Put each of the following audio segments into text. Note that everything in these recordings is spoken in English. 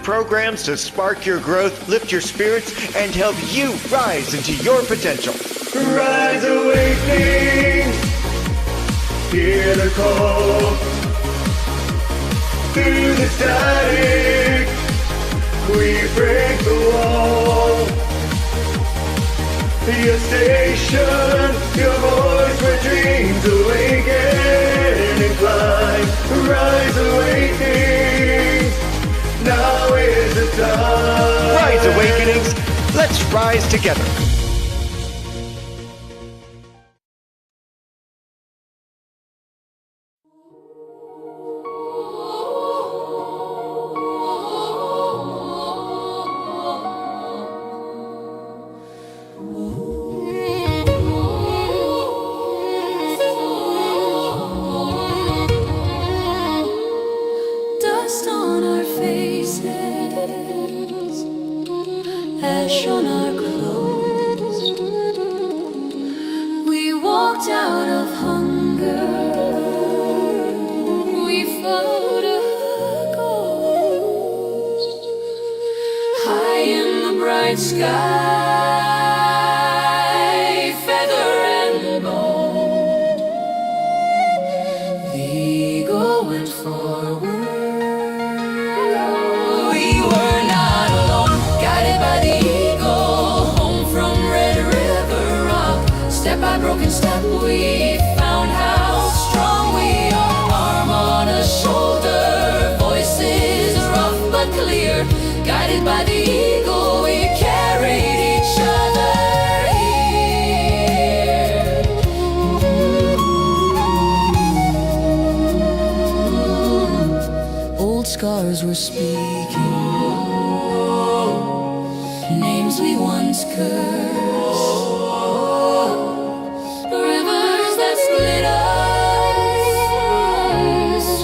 programs to spark your growth, lift your spirits, and help you rise into your potential. Rise awakening, hear the call. Through the static, we break the wall. Your station, your voice where dreams awaken and climb. Rise awakening, now is the time. Rise awakenings, let's rise together. Ash on our clothes. We walked out of hunger. We found a ghost high in the bright sky, feather and bone. The eagle went forward. Broken step, we found how strong we are. Arm on a shoulder, voices rough but clear. Guided by the eagle, we carried each other here. Old scars were speaking, names we once cursed. Split us,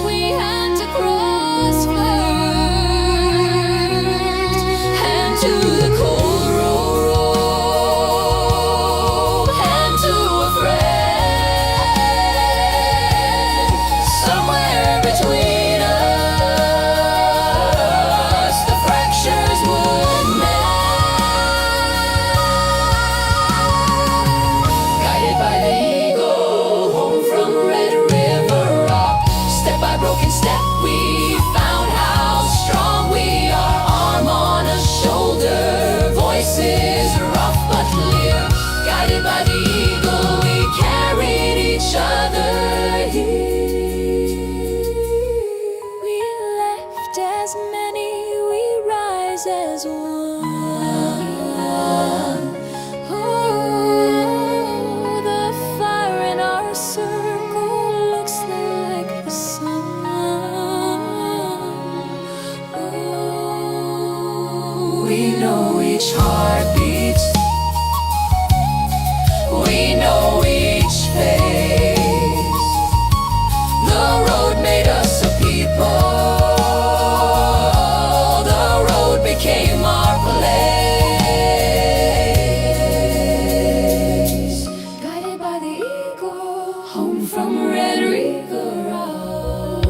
we had to cross first, and to the cold road, and to a friend. Somewhere between us, the fractures would mend. Guided by the broken step, we found how strong we are. Arm on a shoulder, voices rough but clear. Guided by the eagle, we carried each other here. We left as many, we rise as one. Oh, the fire in our circle looks like the sun. We know each heartbeat, we know each face. The road made us a people, the road became our place. Guided by the eagle, home from Red River Rock.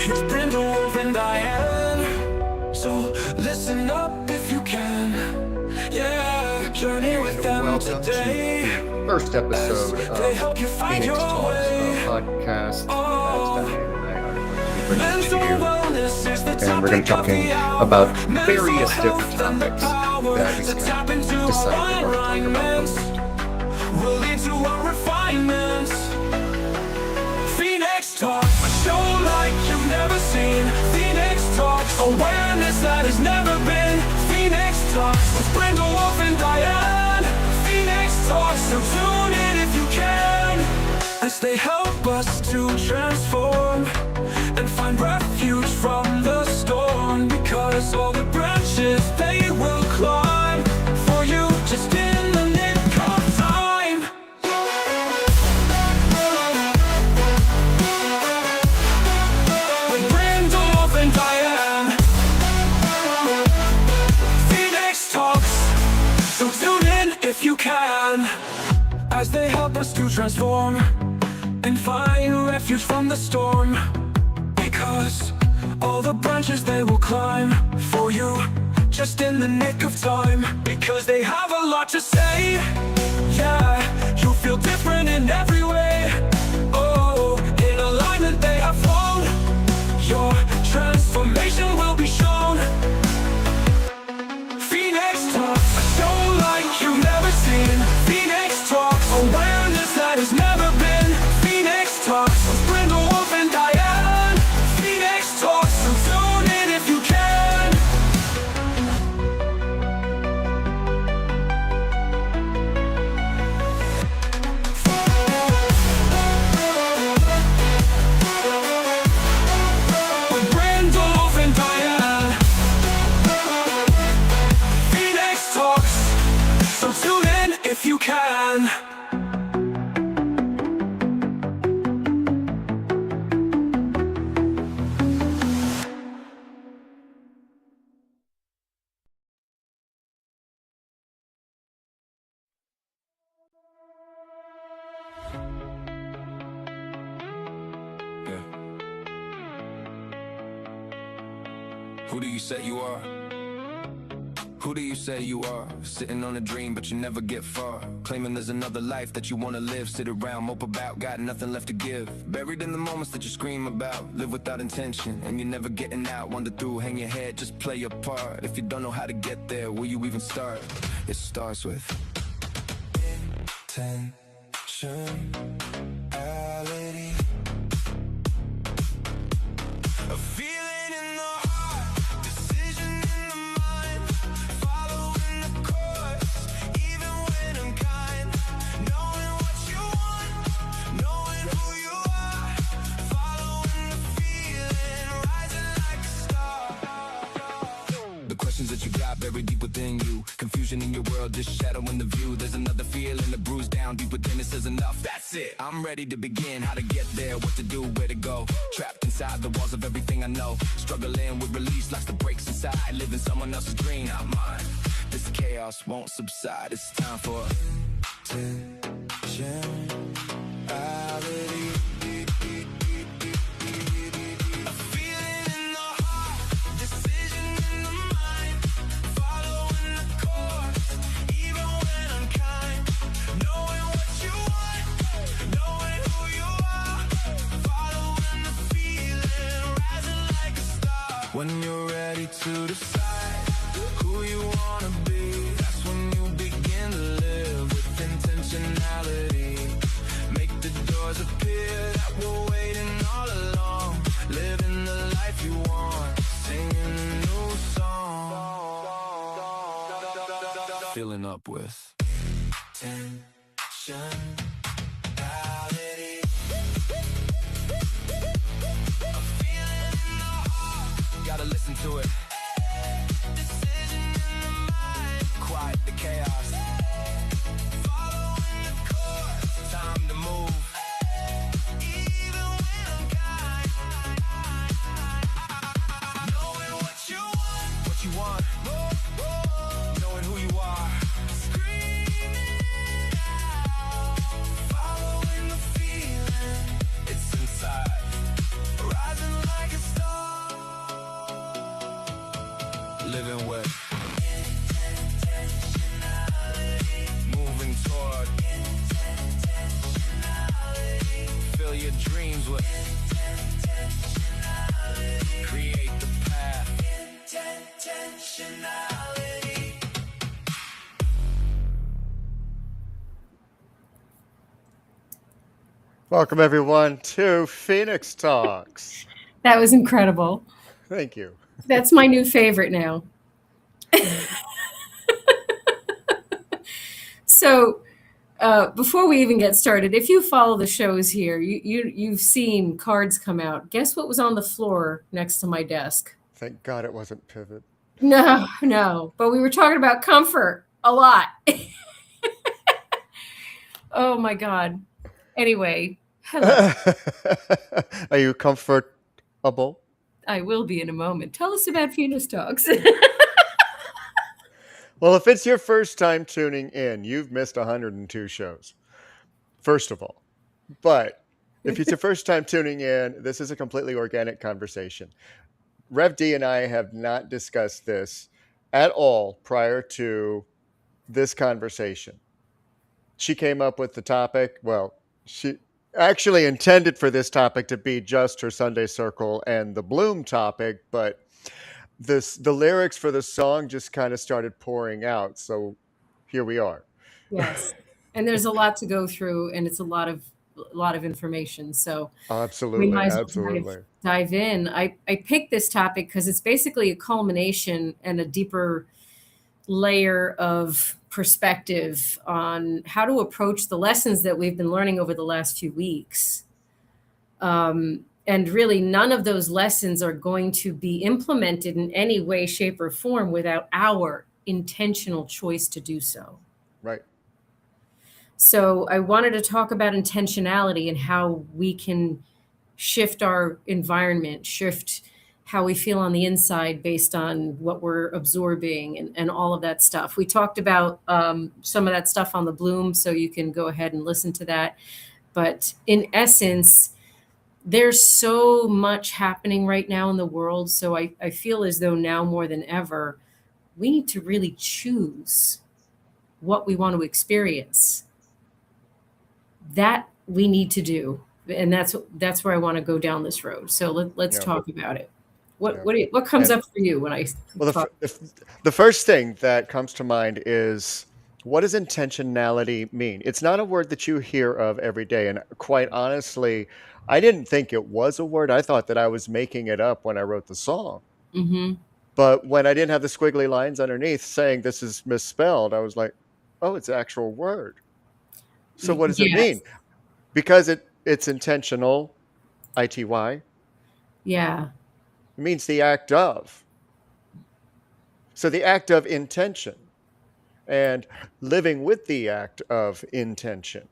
It's Brindlewolf and Diane, so listen up if you can. Yeah, journey with them today. First episode of They help you find Phoenix your Talks, way. a podcast Oh. as Diane and I are going to be bringing Mental to you. wellness is the And we're going to be topic of talking the hour. about Mental various health different and the topics power that we to tap into decided we're going to talk alignment about. will lead to a refinement. Phoenix Talks, a show like you've never seen. Phoenix Talks, awareness that has never been. Phoenix Talks with Brindlewolf and Diane. Phoenix Talks, so tune in if you can, as they help us to transform and find refuge from the storm. Because all the branches they will climb for you just in the nick of time. With Brindlewolf and Diane, Phoenix Talks, so tune in if you can, as they help us to transform and find refuge from the storm. branches they will climb for you, just in the nick of time, because they have a lot to say. Yeah, you'll feel different in every way. Oh, in alignment they have flown. Your transformation will be shown. Phoenix Talks, a show like you've never seen. Phoenix Talks, awareness that has never been. Phoenix Talks with Brindlewolf and Diane. Phoenix Talks, so tune in if you can. With Brindlewolf and Diane. Phoenix Talks, so tune in if you can. Yeah. Who do you say you are? Who do you say you are? Sitting on a dream but you never get far. Claiming there's another life that you wanna live. Sit around, mope about, got nothing left to give. Buried in the moments that you scream about. Live without intention and you're never getting out. Wander through, hang your head, just play your part. If you don't know how to get there, will you even start? It starts with intentionality. A feeling in the heart, decision in the mind, following the course, even when I'm kind. Knowing what you want, knowing who you are, following the feeling, rising like a star. The questions that you got buried deep within you, confusion in your world, just shadowing the view. There's another feeling, the bruise down deep within it says enough, that's it. I'm ready to begin, how to get there, what to do, where to go. Trapped inside the walls of everything I know, struggling with release, lots of breaks inside, living someone else's dream, not mine. This chaos won't subside, it's time for intentionality. A feeling in the heart, decision in the mind, following the course, even when I'm kind. Knowing what you want, knowing who you are, following the feeling, rising like a star. When you're ready to decide who you wanna be, that's when you begin to live with intentionality. Make the doors appear that were waiting all along. Living the life you want, singing a new song. Filling up with intentionality. A feeling in the heart, gotta listen to it. Decision in the mind, quiet the chaos. Following the course, time to move. Even when I'm kind. Knowing what you want, knowing who you are. Screaming out, following the feeling, it's inside. Rising like a star. Living with intentionality. Moving toward intentionality. Fill your dreams with intentionality. Create the path. Intentionality. Welcome, everyone, to Phoenix Talks. That was incredible. Thank you. That's my new favorite now. So, before we even get started, if you follow the shows here, you've seen cards come out. Guess what was on the floor next to my desk? Thank God it wasn't Pivot. No, but we were talking about comfort a lot. Oh my God. Anyway, hello. Are you comfortable? I will be in a moment. Tell us about Phoenix Talks. Well, if it's your first time tuning in, you've missed 102 shows, first of all. But if it's your first time tuning in, this is a completely organic conversation. Rev D and I have not discussed this at all prior to this conversation. She came up with the topic. Well, she actually intended for this topic to be just her Sunday Circle and the Bloom topic, but the lyrics for the song just kind of started pouring out. So here we are. Yes. And there's a lot to go through, and it's a lot of information. So we Absolutely, might as well absolutely. dive in. I picked this topic because it's basically a culmination and a deeper layer of perspective on how to approach the lessons that we've been learning over the last few weeks. And really, none of those lessons are going to be implemented in any way, shape, or form without our intentional choice to do so. Right. So I wanted to talk about intentionality and how we can shift our environment, shift how we feel on the inside based on what we're absorbing and all of that stuff. We talked about some of that stuff on the Bloom, so you can go ahead and listen to that. But in essence, there's so much happening right now in the world. So I feel as though now more than ever, we need to really choose what we want to experience. That we need to do. And that's where I want to go down this road. So let's Yeah. talk about it. Yeah. What comes And- up for you when I Well, talk? the first thing that comes to mind is, what does intentionality mean? It's not a word that you hear of every day. And quite honestly, I didn't think it was a word. I thought that I was making it up when I wrote the song. Mm-hmm. But when I didn't have the squiggly lines underneath saying this is misspelled, I was like, oh, it's an actual word. So what does it Yes. mean? Because it's intentional, ITY, Yeah. it means the act of. So the act of intention and living with the act of intention.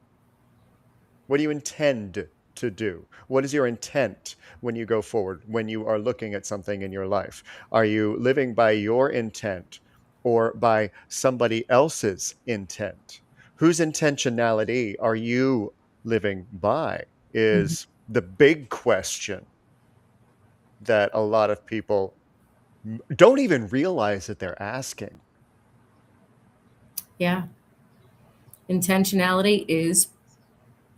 What do you intend to do? What is your intent when you go forward, when you are looking at something in your life? Are you living by your intent or by somebody else's intent? Whose intentionality are you living by is the big question that a lot of people don't even realize that they're asking. Yeah. Intentionality is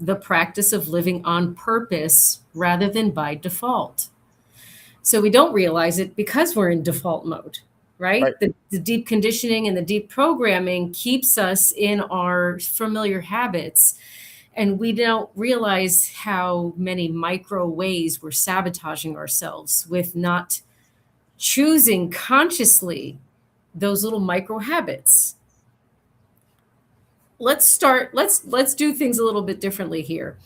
the practice of living on purpose rather than by default. So we don't realize it because we're in default mode, right? Right. The deep conditioning and the deep programming keeps us in our familiar habits. And we don't realize how many micro ways we're sabotaging ourselves with not choosing consciously those little micro habits. Let's do things a little bit differently here.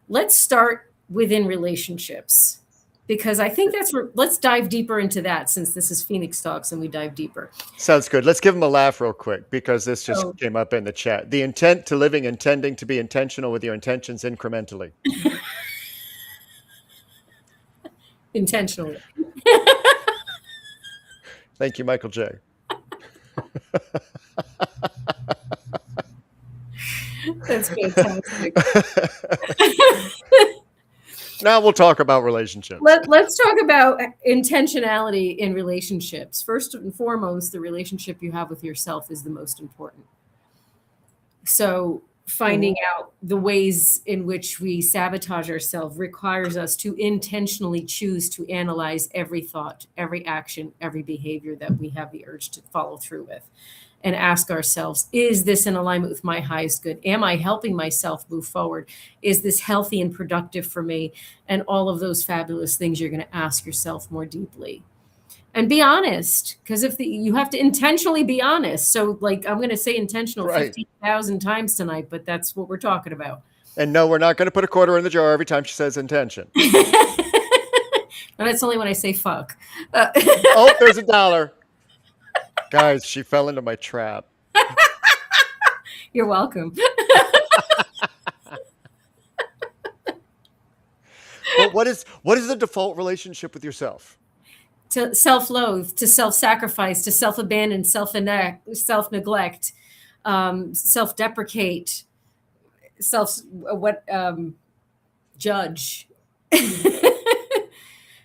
Let's start within relationships, because I think that's where, let's dive deeper into that, since this is Phoenix Talks and we dive deeper. Sounds good. Let's give them a laugh real quick, because this just Oh. came up in the chat. The intent to living, intending to be intentional with your intentions incrementally. Intentionally. Thank you, Michael J. That's fantastic. Now we'll talk about relationships. Let's talk about intentionality in relationships. First and foremost, the relationship you have with yourself is the most important. So finding out the ways in which we sabotage ourselves requires us to intentionally choose to analyze every thought, every action, every behavior that we have the urge to follow through with, and ask ourselves, is this in alignment with my highest good? Am I helping myself move forward? Is this healthy and productive for me? And all of those fabulous things you're going to ask yourself more deeply. And be honest, because you have to intentionally be honest. So, like, I'm going to say intentional Right. 15,000 times tonight, but that's what we're talking about. And no, we're not going to put a quarter in the jar every time she says intention. And that's only when I say fuck. Oh, there's $1. Guys, she fell into my trap. You're welcome. But what is the default relationship with yourself? To self-loathe, to self-sacrifice, to self-abandon, self-neglect, self-deprecate, judge.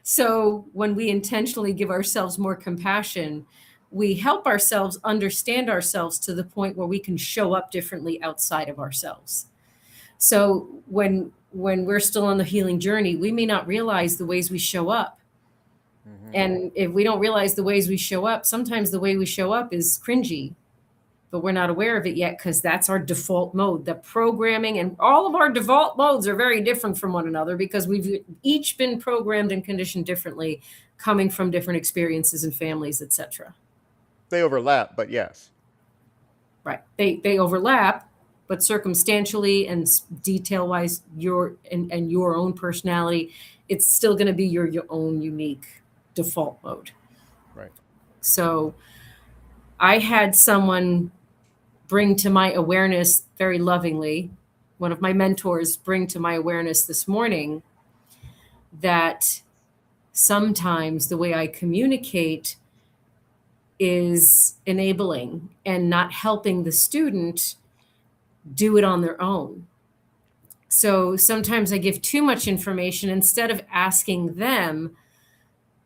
So when we intentionally give ourselves more compassion, we help ourselves understand ourselves to the point where we can show up differently outside of ourselves. So when we're still on the healing journey, we may not realize the ways we show up. And if we don't realize the ways we show up, sometimes the way we show up is cringy, but we're not aware of it yet because that's our default mode. The programming and all of our default modes are very different from one another because we've each been programmed and conditioned differently, coming from different experiences and families, etc. They overlap, but yes. Right. They overlap, but circumstantially and detail wise, your and your own personality, it's still going to be your own unique default mode. Right. So I had someone bring to my awareness very lovingly, one of my mentors bring to my awareness this morning that sometimes the way I communicate is enabling and not helping the student do it on their own. So sometimes I give too much information instead of asking them,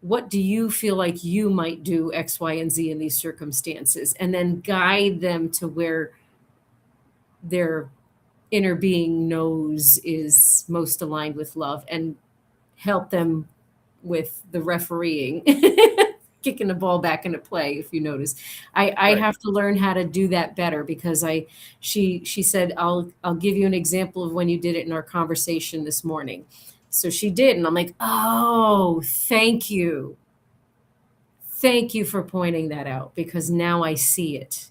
what do you feel like you might do X, Y, and Z in these circumstances? And then guide them to where their inner being knows is most aligned with love and help them with the refereeing, kicking the ball back into play. If you notice, I Right. have to learn how to do that better because she said, I'll give you an example of when you did it in our conversation this morning. So she did. And I'm like, oh, thank you. Thank you for pointing that out because now I see it.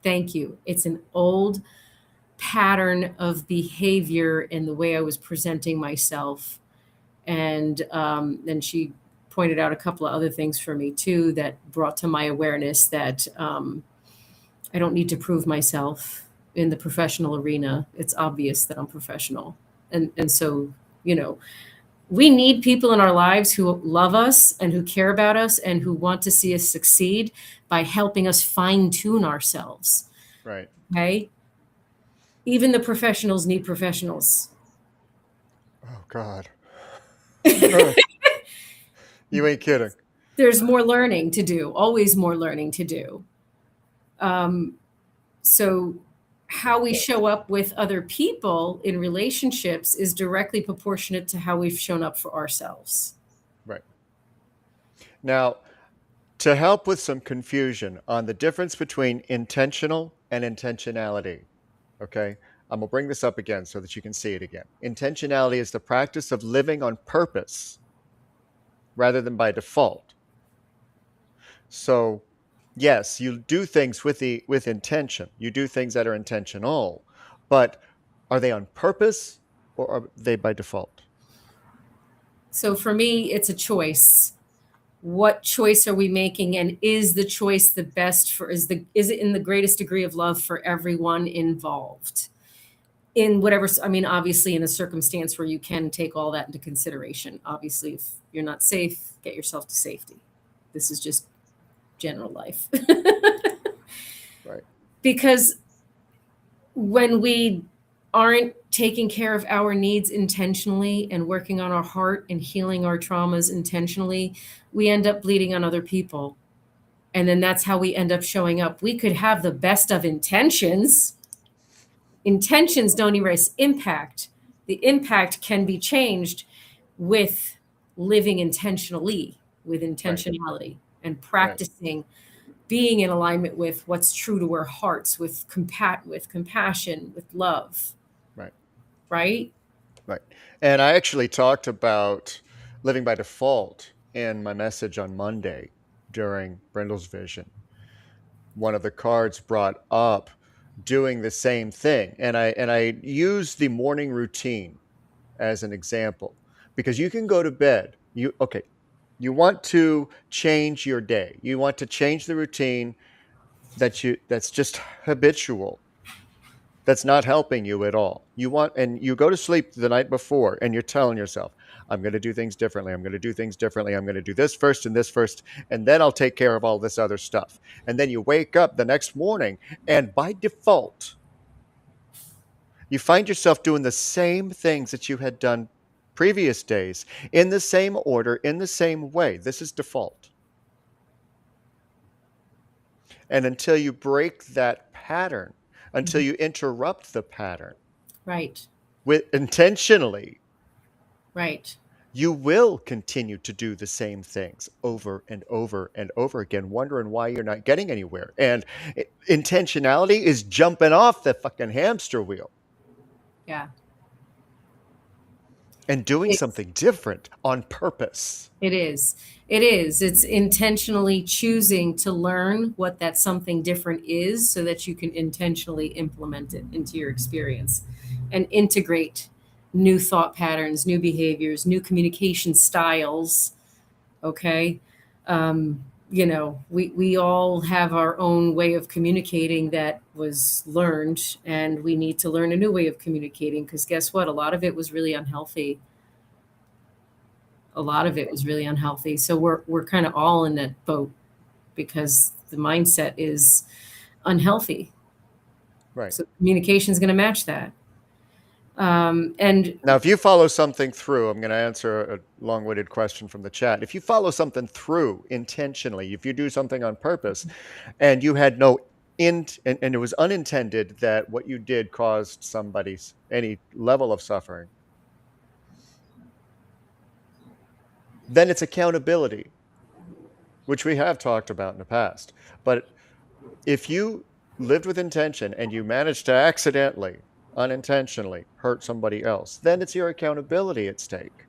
Thank you. It's an old pattern of behavior in the way I was presenting myself. And then she pointed out a couple of other things for me too that brought to my awareness that I don't need to prove myself in the professional arena. It's obvious that I'm professional. And so, you know, we need people in our lives who love us and who care about us and who want to see us succeed by helping us fine tune ourselves. Right. Okay. Even the professionals need professionals. Oh God. You ain't kidding. There's more learning to do, always more learning to do. So how we show up with other people in relationships is directly proportionate to how we've shown up for ourselves. Right. Now, to help with some confusion on the difference between intentional and intentionality, okay, I'm going to bring this up again so that you can see it again. Intentionality is the practice of living on purpose rather than by default. So, yes, you do things with intention. You do things that are intentional, but are they on purpose or are they by default? So for me, it's a choice. What choice are we making, and is the choice the best for? Is it in the greatest degree of love for everyone involved? In whatever, I mean, obviously, in a circumstance where you can take all that into consideration. Obviously, if you're not safe, get yourself to safety. This is just general life. Right. Because when we aren't taking care of our needs intentionally and working on our heart and healing our traumas intentionally, we end up bleeding on other people. And then that's how we end up showing up. We could have the best of intentions. Intentions don't erase impact. The impact can be changed with living intentionally, with intentionality, and practicing being in alignment with what's true to our hearts, with compassion, with love. Right. Right? Right. And I actually talked about living by default in my message on Monday during Brindle's Vision. One of the cards brought up doing the same thing. And I used the morning routine as an example because you can go to bed. You want to change your day. You want to change the routine that's just habitual. That's not helping you at all. And you go to sleep the night before and you're telling yourself, I'm going to do things differently. I'm going to do things differently. I'm going to do this first, and then I'll take care of all this other stuff. And then you wake up the next morning and by default, you find yourself doing the same things that you had done previous days in the same order, in the same way. This is default. And until you break that pattern, until you interrupt the pattern Right. intentionally, Right. you will continue to do the same things over and over and over again, wondering why you're not getting anywhere. And intentionality is jumping off the fucking hamster wheel Yeah. and doing It's- something different on purpose. It is. It is. It's intentionally choosing to learn what that something different is so that you can intentionally implement it into your experience and integrate new thought patterns, new behaviors, new communication styles. Okay. You know, we all have our own way of communicating that was learned, and we need to learn a new way of communicating because guess what? A lot of it was really unhealthy. A lot of it was really unhealthy. So we're kind of all in that boat because the mindset is unhealthy. Right. So communication is going to match that. And Now, if you follow something through, I'm going to answer a long-winded question from the chat. If you follow something through intentionally, if you do something on purpose, and you had no and it was unintended that what you did caused somebody's any level of suffering, then it's accountability, which we have talked about in the past. But if you lived with intention and you managed to accidentally, unintentionally hurt somebody else, then it's your accountability at stake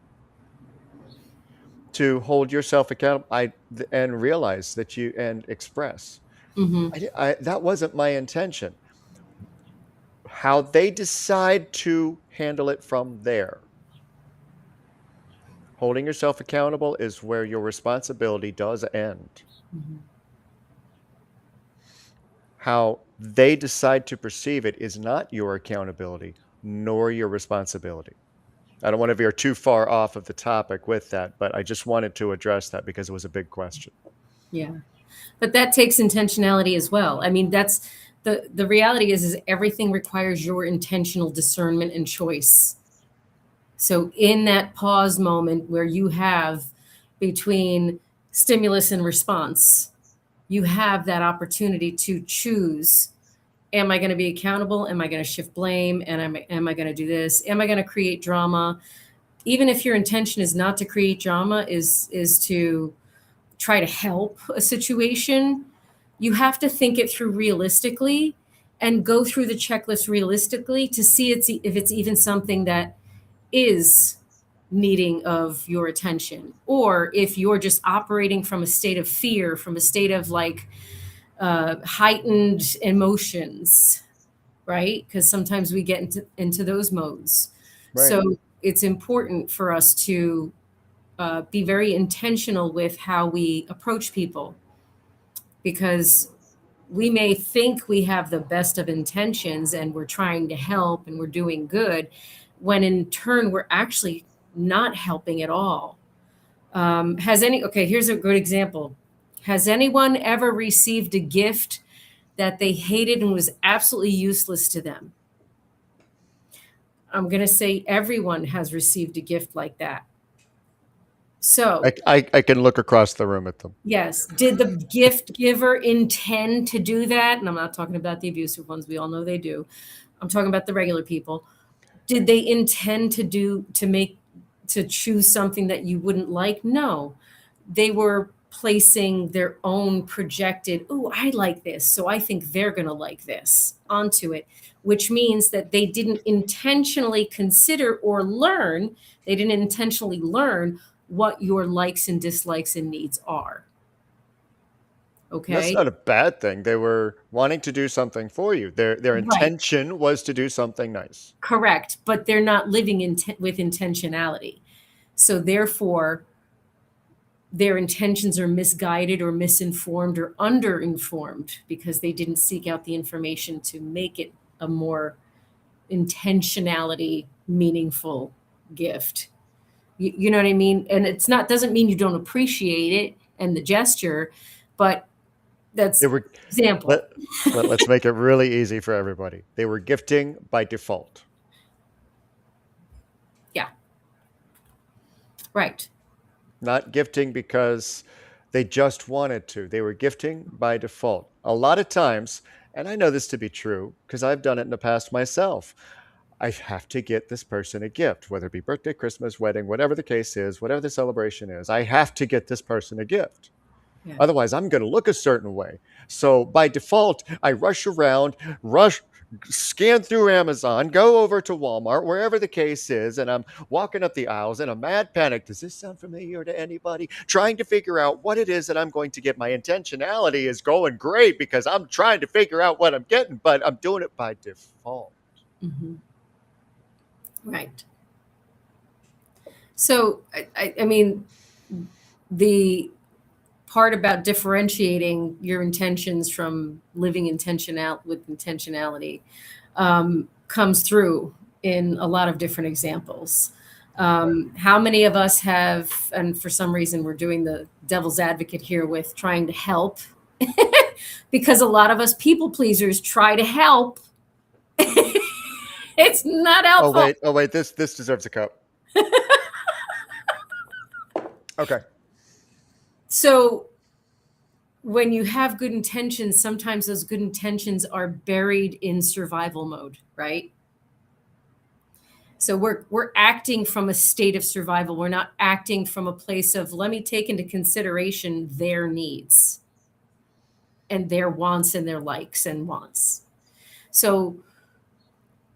to hold yourself accountable and realize that you and express that wasn't my intention. How they decide to handle it from there. Holding yourself accountable is where your responsibility does end. How they decide to perceive it is not your accountability nor your responsibility. I don't want to veer too far off of the topic with that, but I just wanted to address that because it was a big question. yeah, but that takes intentionality as well. I mean, that's the reality is everything requires your intentional discernment and choice. So in that pause moment where you have between stimulus and response, you have that opportunity to choose, am I going to be accountable? Am I going to shift blame? And am I going to do this? Am I going to create drama? Even if your intention is not to create drama, is to try to help a situation, you have to think it through realistically and go through the checklist realistically to see if it's even something that is needing of your attention, or if you're just operating from a state of fear, from a state of like heightened emotions, right? Because sometimes we get into those modes. Right. So it's important for us to be very intentional with how we approach people, because we may think we have the best of intentions and we're trying to help and we're doing good, when in turn we're actually not helping at all. Here's a good example. Has anyone ever received a gift that they hated and was absolutely useless to them? I'm going to say everyone has received a gift like that. So I can look across the room at them. yes, did the gift giver intend to do that? And I'm not talking about the abusive ones. We all know they do. I'm talking about the regular people. Did they intend to choose something that you wouldn't like? No. They were placing their own projected, oh, I like this, so I think they're going to like this onto it, which means that they didn't intentionally consider or learn, they didn't intentionally learn what your likes and dislikes and needs are. Okay. That's not a bad thing. They were wanting to do something for you. Their intention was to do something nice. Correct, but they're not living with intentionality. So therefore, their intentions are misguided or misinformed or underinformed because they didn't seek out the information to make it a more intentionality meaningful gift. You know what I mean? And doesn't mean you don't appreciate it and the gesture, but that's an example. Let's make it really easy for everybody. They were gifting by default. Yeah. Right. Not gifting because they just wanted to. They were gifting by default. A lot of times, and I know this to be true because I've done it in the past myself. I have to get this person a gift, whether it be birthday, Christmas, wedding, whatever the case is, whatever the celebration is. I have to get this person a gift. Yeah. Otherwise, I'm going to look a certain way. So by default, I rush around, scan through Amazon, go over to Walmart, wherever the case is, and I'm walking up the aisles in a mad panic. Does this sound familiar to anybody? Trying to figure out what it is that I'm going to get. My intentionality is going great because I'm trying to figure out what I'm getting, but I'm doing it by default. Mm-hmm. Right. So, I mean, the part about differentiating your intentions from living with intentionality comes through in a lot of different examples. How many of us have, and for some reason we're doing the devil's advocate here with trying to help, because a lot of us people pleasers try to help. It's not helpful. Oh wait, this deserves a cup. Okay. So when you have good intentions, sometimes those good intentions are buried in survival mode, right? So we're acting from a state of survival. We're not acting from a place of, let me take into consideration their needs and their wants and their likes and wants. So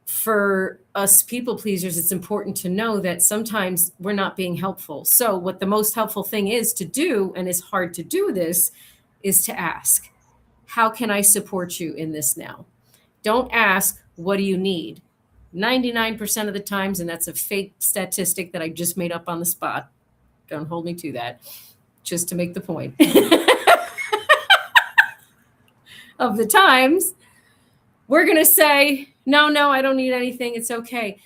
for us people pleasers, it's important to know that sometimes we're not being helpful. So what the most helpful thing is to do, and it's hard to do this, is to ask, how can I support you in this now? Don't ask, what do you need? 99% of the times, and that's a fake statistic that I just made up on the spot. Don't hold me to that, just to make the point. Of the times, we're going to say, no, I don't need anything. It's okay.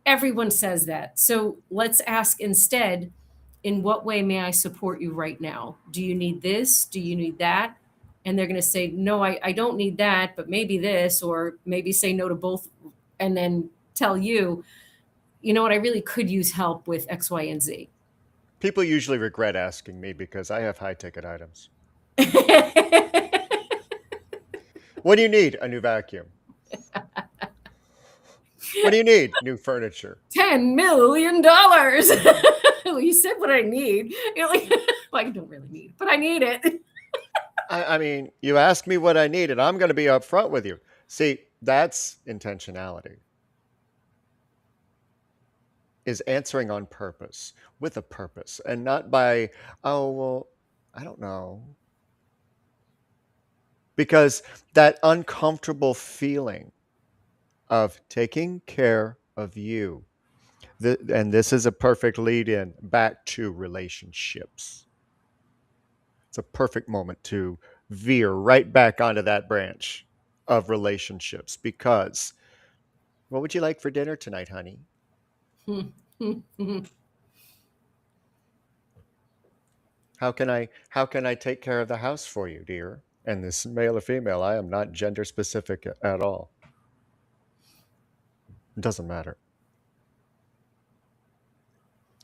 Everyone says that. So let's ask instead, in what way may I support you right now? Do you need this? Do you need that? And they're going to say, no, I don't need that, but maybe this, or maybe say no to both, and then tell you, you know what, I really could use help with X, Y, and Z. People usually regret asking me because I have high ticket items. What do you need? A new vacuum. What do you need? New furniture. $10 million. Well, you said what I need. You're like, well, I don't really need it, but I need it. I mean, you ask me what I need, and I'm going to be upfront with you. See, that's intentionality. Is answering on purpose, with a purpose, and not by, oh, well, I don't know. Because that uncomfortable feeling of taking care of you, and this is a perfect lead in back to relationships. It's a perfect moment to veer right back onto that branch of relationships because, what would you like for dinner tonight, honey? How can I take care of the house for you, dear? And this male or female, I am not gender specific at all. It doesn't matter.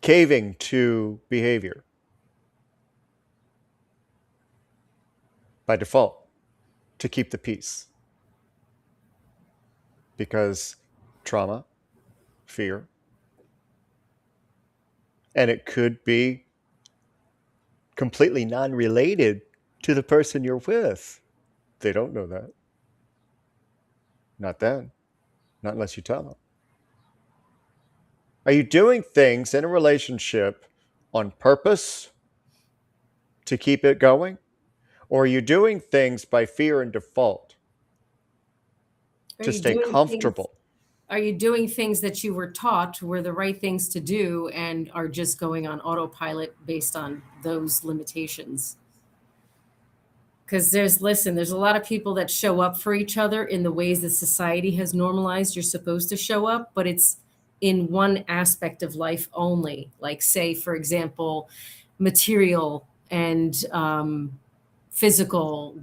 Caving to behavior by default to keep the peace. Because trauma, fear, and it could be completely non-related to the person you're with. They don't know that. Not then. Not unless you tell them. Are you doing things in a relationship on purpose to keep it going? Or are you doing things by fear and default to stay comfortable? Are you doing things that you were taught were the right things to do and are just going on autopilot based on those limitations? Because there's a lot of people that show up for each other in the ways that society has normalized you're supposed to show up, but it's in one aspect of life only. Like, say, for example, material and physical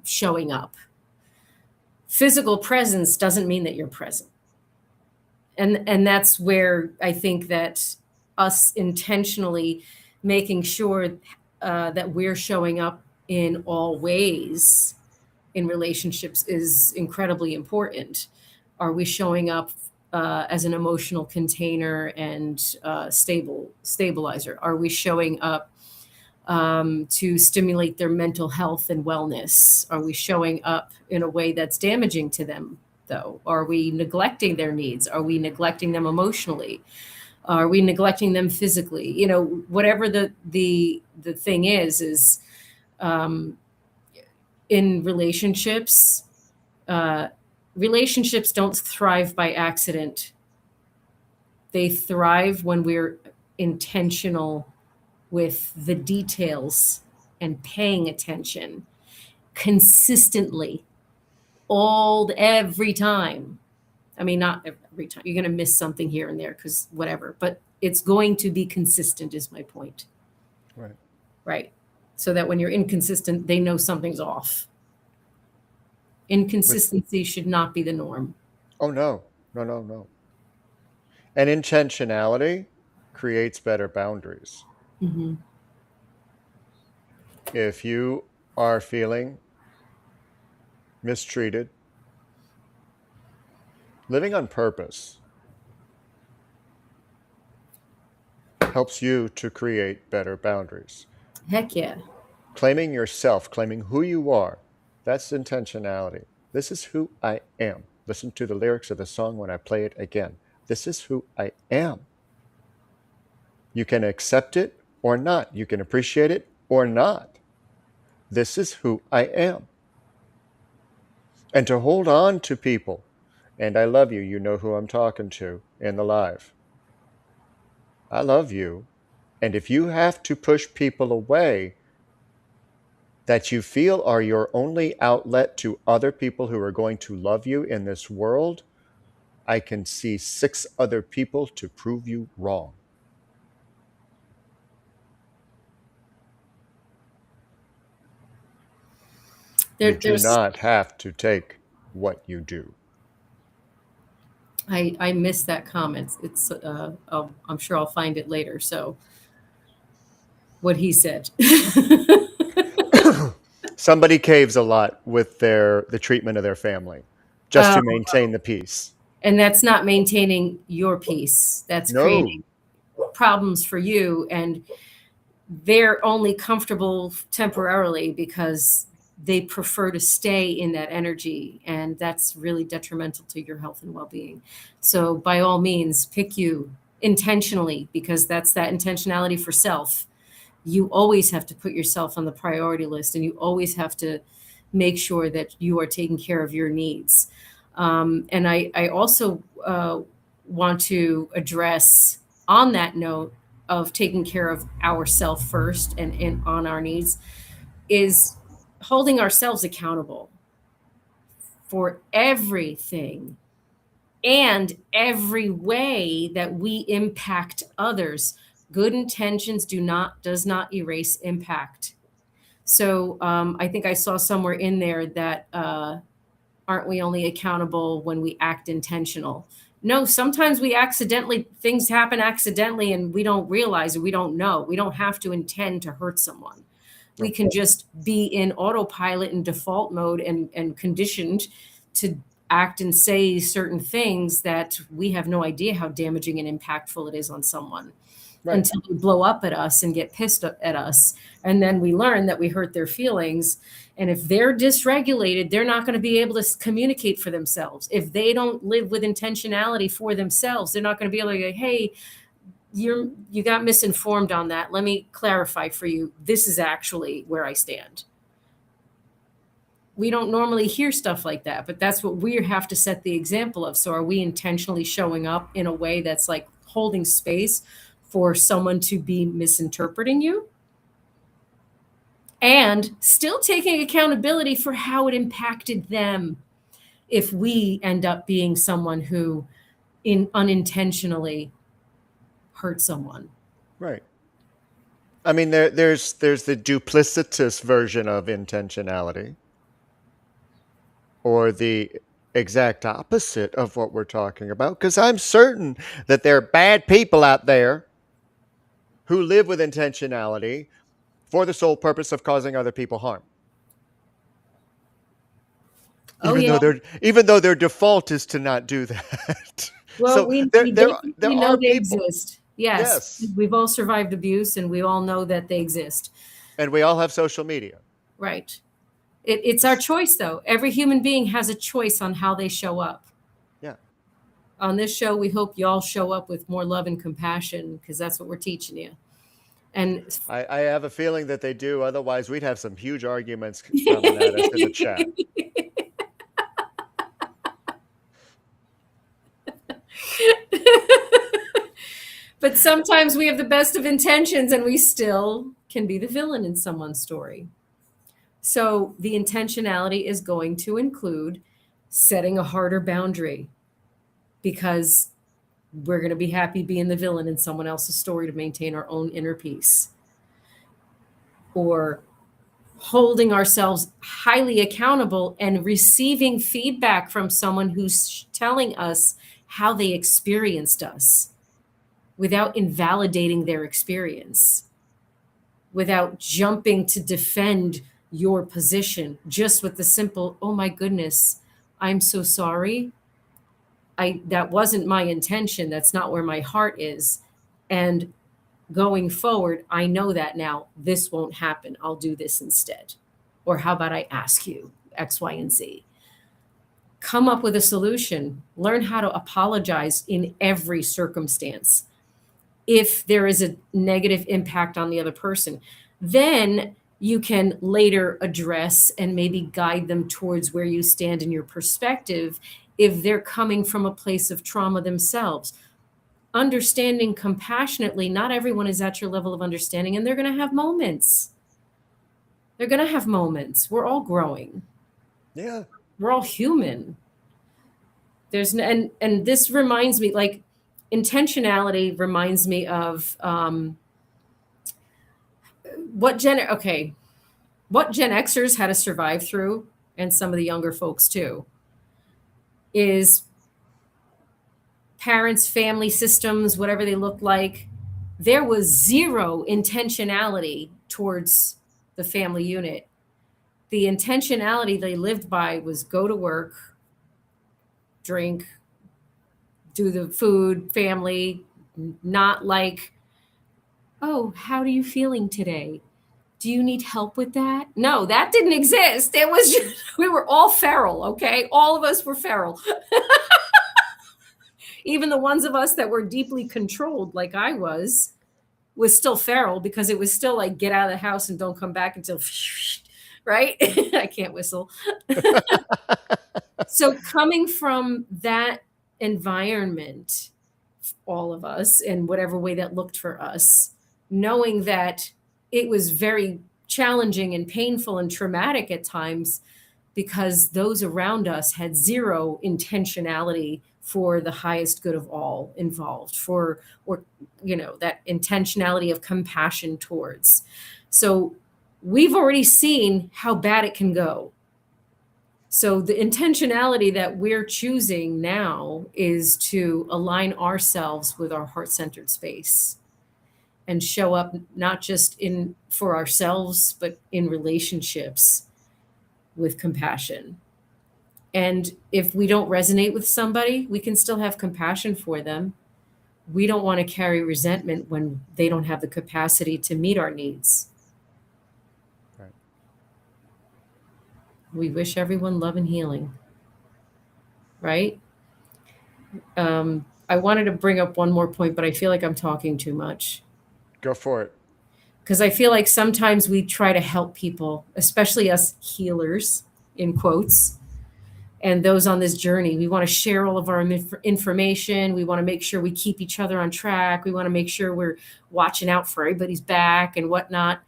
showing up. Physical presence doesn't mean that you're present. And that's where I think that us intentionally making sure that we're showing up in all ways in relationships is incredibly important. Are we showing up as an emotional container and stabilizer? Are we showing up to stimulate their mental health and wellness? Are we showing up in a way that's damaging to them, though? Are we neglecting their needs? Are we neglecting them emotionally? Are we neglecting them physically? You know, whatever the thing is in relationships. Relationships don't thrive by accident. They thrive when we're intentional with the details and paying attention consistently, every time. I mean, not every time. You're going to miss something here and there because whatever, but it's going to be consistent, is my point. Right. Right. So that when you're inconsistent, they know something's off. Inconsistency should not be the norm. Oh, no. No. And intentionality creates better boundaries. Mm-hmm. If you are feeling mistreated, living on purpose helps you to create better boundaries. Heck yeah. Claiming yourself, claiming who you are, that's intentionality. This is who I am. Listen to the lyrics of the song when I play it again. This is who I am. You can accept it or not. You can appreciate it or not. This is who I am. And to hold on to people, and I love you, you know who I'm talking to in the live. I love you. And if you have to push people away that you feel are your only outlet to other people who are going to love you in this world, I can see 6 other people to prove you wrong. You do not have to take what you do. I missed that comment. It's I'm sure I'll find it later. So what he said. Somebody caves a lot with the treatment of their family just to maintain the peace. And that's not maintaining your peace. That's No. creating problems for you, and they're only comfortable temporarily because they prefer to stay in that energy, and that's really detrimental to your health and well-being. So by all means, pick you intentionally, because that's that intentionality for self. You always have to put yourself on the priority list, and you always have to make sure that you are taking care of your needs. And I also want to address, on that note of taking care of ourselves first and on our needs, is holding ourselves accountable for everything and every way that we impact others. Good intentions does not erase impact. So I think I saw somewhere in there that aren't we only accountable when we act intentional? No, sometimes things happen accidentally and we don't realize it. We don't know. We don't have to intend to hurt someone. We can just be in autopilot and default mode and conditioned to act and say certain things that we have no idea how damaging and impactful it is on someone. Right. Until they blow up at us and get pissed at us. And then we learn that we hurt their feelings. And if they're dysregulated, they're not going to be able to communicate for themselves. If they don't live with intentionality for themselves, they're not going to be able to go, hey, you got misinformed on that. Let me clarify for you. This is actually where I stand. We don't normally hear stuff like that, but that's what we have to set the example of. So are we intentionally showing up in a way that's like holding space for someone to be misinterpreting you, and still taking accountability for how it impacted them if we end up being someone who unintentionally hurt someone? Right. I mean, there's the duplicitous version of intentionality, or the exact opposite of what we're talking about, because I'm certain that there are bad people out there who live with intentionality for the sole purpose of causing other people harm. Oh yeah. Even though their default is to not do that. Well, So we there definitely know are they people. exist. Yes, Yes. we've all survived abuse, and we all know that they exist. And we all have social media. Right. It's our choice, though. Every human being has a choice on how they show up. Yeah. On this show, we hope you all show up with more love and compassion, because that's what we're teaching you. And I have a feeling that they do. Otherwise, we'd have some huge arguments coming at us in the chat. But sometimes we have the best of intentions and we still can be the villain in someone's story. So the intentionality is going to include setting a harder boundary, because we're going to be happy being the villain in someone else's story to maintain our own inner peace. Or holding ourselves highly accountable and receiving feedback from someone who's telling us how they experienced us without invalidating their experience, without jumping to defend your position, just with the simple, oh my goodness, I'm so sorry. That wasn't my intention. That's not where my heart is. And going forward, I know that now. This won't happen. I'll do this instead. Or how about I ask you X, Y, and Z? Come up with a solution. Learn how to apologize in every circumstance. If there is a negative impact on the other person, then you can later address and maybe guide them towards where you stand in your perspective if they're coming from a place of trauma themselves. Understanding compassionately, not everyone is at your level of understanding, and they're going to have moments. They're going to have moments. We're all growing. Yeah. We're all human. And this reminds me, like, intentionality reminds me of what Gen Xers had to survive through, and some of the younger folks too, is parents, family systems, whatever they look like. There was zero intentionality towards the family unit. The intentionality they lived by was go to work, drink, do the food, family, not like, oh, how are you feeling today? Do you need help with that? No, that didn't exist. It was just, we were all feral, okay? All of us were feral. Even the ones of us that were deeply controlled, like I was still feral, because it was still like, get out of the house and don't come back until, right? I can't whistle. So coming from that environment, all of us, in whatever way that looked for us, knowing that it was very challenging and painful and traumatic at times, because those around us had zero intentionality for the highest good of all involved, or that intentionality of compassion towards. So we've already seen how bad it can go. So the intentionality that we're choosing now is to align ourselves with our heart-centered space and show up not just for ourselves, but in relationships with compassion. And if we don't resonate with somebody, we can still have compassion for them. We don't want to carry resentment when they don't have the capacity to meet our needs. Right. We wish everyone love and healing, right? I wanted to bring up one more point, but I feel like I'm talking too much. Go for it. Because I feel like sometimes we try to help people, especially us healers, in quotes, and those on this journey. We want to share all of our information. We want to make sure we keep each other on track. We want to make sure we're watching out for everybody's back and whatnot.